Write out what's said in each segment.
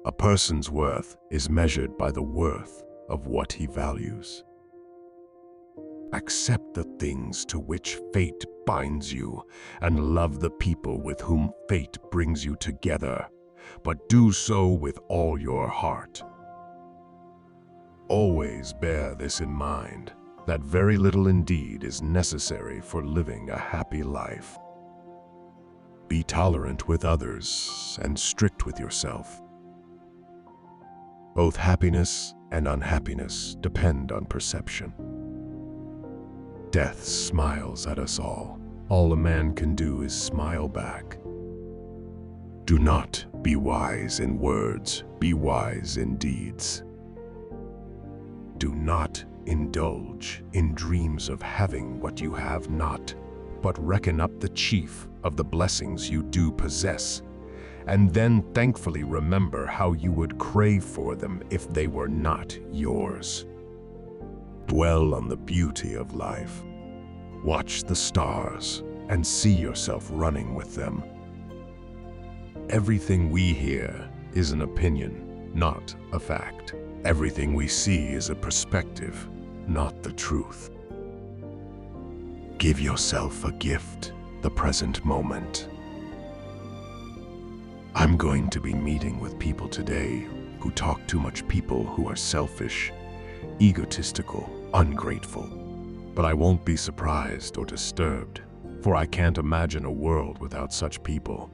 A person's worth is measured by the worth of what he values. Accept the things to which fate binds you and love the people with whom fate brings you together, but do so with all your heart. Always bear this in mind, that very little indeed is necessary for living a happy life. Be tolerant with others and strict with yourself. Both happiness and unhappiness depend on perception. Death smiles at us all. All a man can do is smile back. Do not be wise in words, be wise in deeds. Do not indulge in dreams of having what you have not, but reckon up the chief of the blessings you do possess, and then thankfully remember how you would crave for them if they were not yours. Dwell on the beauty of life. Watch the stars and see yourself running with them. Everything we hear is an opinion, not a fact. Everything we see is a perspective, not the truth. Give yourself a gift, the present moment. I'm going to be meeting with people today who talk too much, people who are selfish, egotistical, ungrateful. But I won't be surprised or disturbed, for I can't imagine a world without such people.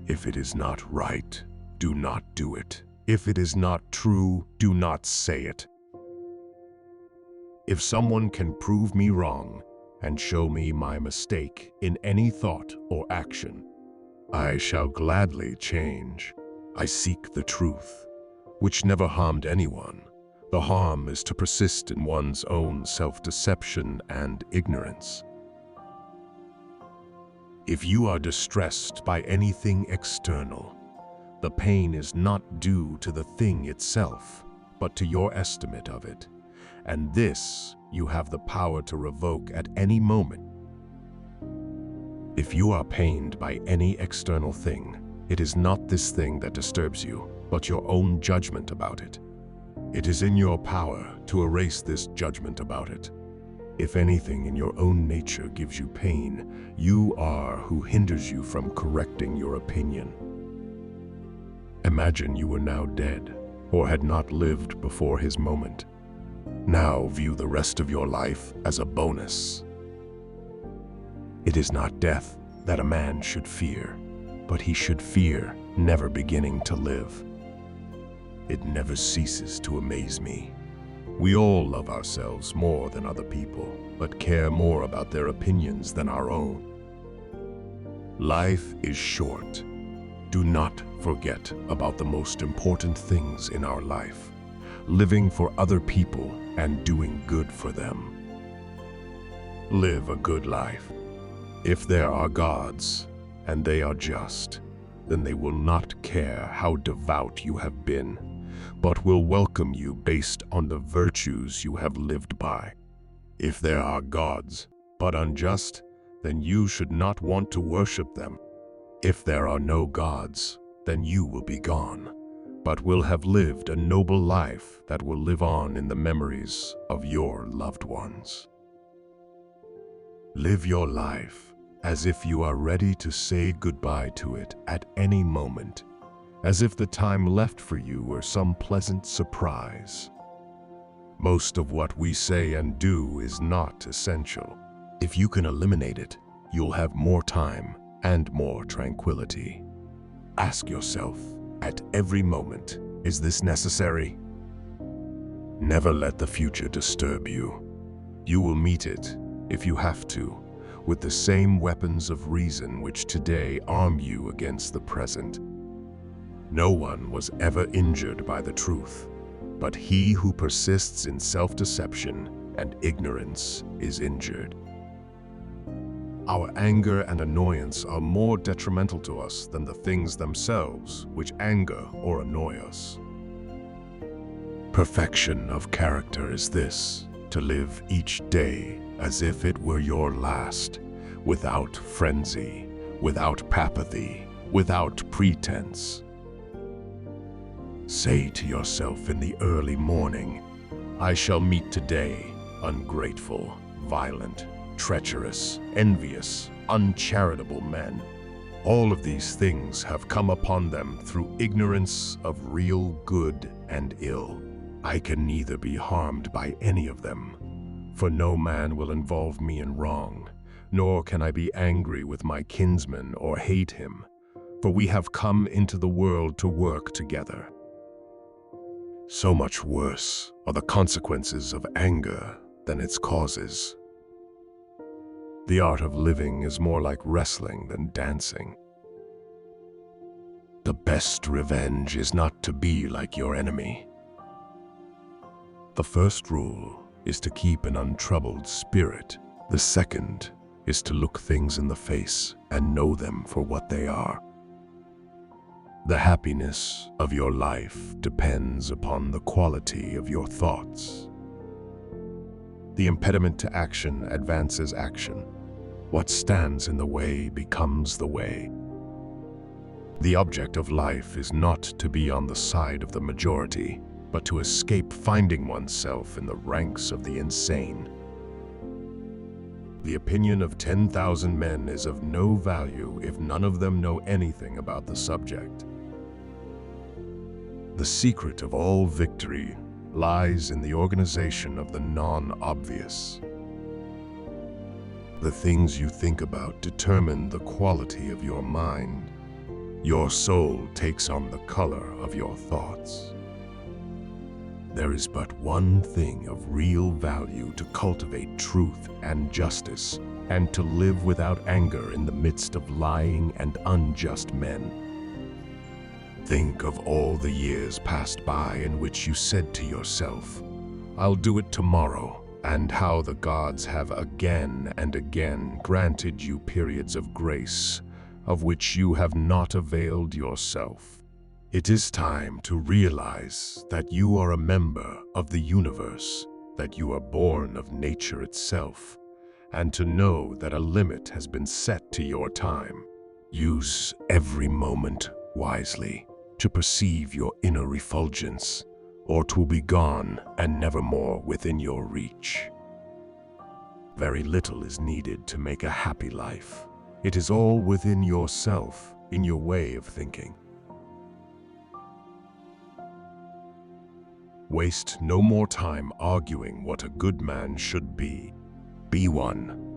If it is not right, do not do it. If it is not true, do not say it. If someone can prove me wrong and show me my mistake in any thought or action, I shall gladly change. I seek the truth, which never harmed anyone. The harm is to persist in one's own self-deception and ignorance. If you are distressed by anything external, the pain is not due to the thing itself, but to your estimate of it, and this you have the power to revoke at any moment. If you are pained by any external thing, it is not this thing that disturbs you, but your own judgment about it. It is in your power to erase this judgment about it. If anything in your own nature gives you pain, you are who hinders you from correcting your opinion. Imagine you were now dead, or had not lived before his moment. Now view the rest of your life as a bonus. It is not death that a man should fear, but he should fear never beginning to live. It never ceases to amaze me. We all love ourselves more than other people, but care more about their opinions than our own. Life is short. Do not forget about the most important things in our life, living for other people and doing good for them. Live a good life. If there are gods, and they are just, then they will not care how devout you have been, but will welcome you based on the virtues you have lived by. If there are gods, but unjust, then you should not want to worship them. If there are no gods, then you will be gone, but will have lived a noble life that will live on in the memories of your loved ones. Live your life as if you are ready to say goodbye to it at any moment, as if the time left for you were some pleasant surprise. Most of what we say and do is not essential. If you can eliminate it, you'll have more time and more tranquility. Ask yourself at every moment, is this necessary? Never let the future disturb you. You will meet it, if you have to, with the same weapons of reason which today arm you against the present. No one was ever injured by the truth, but he who persists in self-deception and ignorance is injured. Our anger and annoyance are more detrimental to us than the things themselves which anger or annoy us. Perfection of character is this, to live each day as if it were your last, without frenzy, without apathy, without pretense. Say to yourself in the early morning, I shall meet today ungrateful, violent, treacherous, envious, uncharitable men. All of these things have come upon them through ignorance of real good and ill. I can neither be harmed by any of them, for no man will involve me in wrong, nor can I be angry with my kinsman or hate him, for we have come into the world to work together. So much worse are the consequences of anger than its causes. The art of living is more like wrestling than dancing. The best revenge is not to be like your enemy. The first rule is to keep an untroubled spirit. The second is to look things in the face and know them for what they are. The happiness of your life depends upon the quality of your thoughts. The impediment to action advances action. What stands in the way becomes the way. The object of life is not to be on the side of the majority, but to escape finding oneself in the ranks of the insane. The opinion of 10,000 men is of no value if none of them know anything about the subject. The secret of all victory lies in the organization of the non-obvious. The things you think about determine the quality of your mind. Your soul takes on the color of your thoughts. There is but one thing of real value: to cultivate truth and justice, and to live without anger in the midst of lying and unjust men. Think of all the years passed by in which you said to yourself, I'll do it tomorrow, and how the gods have again and again granted you periods of grace, of which you have not availed yourself. It is time to realize that you are a member of the universe, that you are born of nature itself, and to know that a limit has been set to your time. Use every moment wisely to perceive your inner refulgence, or 'twill be gone and nevermore within your reach. Very little is needed to make a happy life. It is all within yourself, in your way of thinking. Waste no more time arguing what a good man should be. Be one.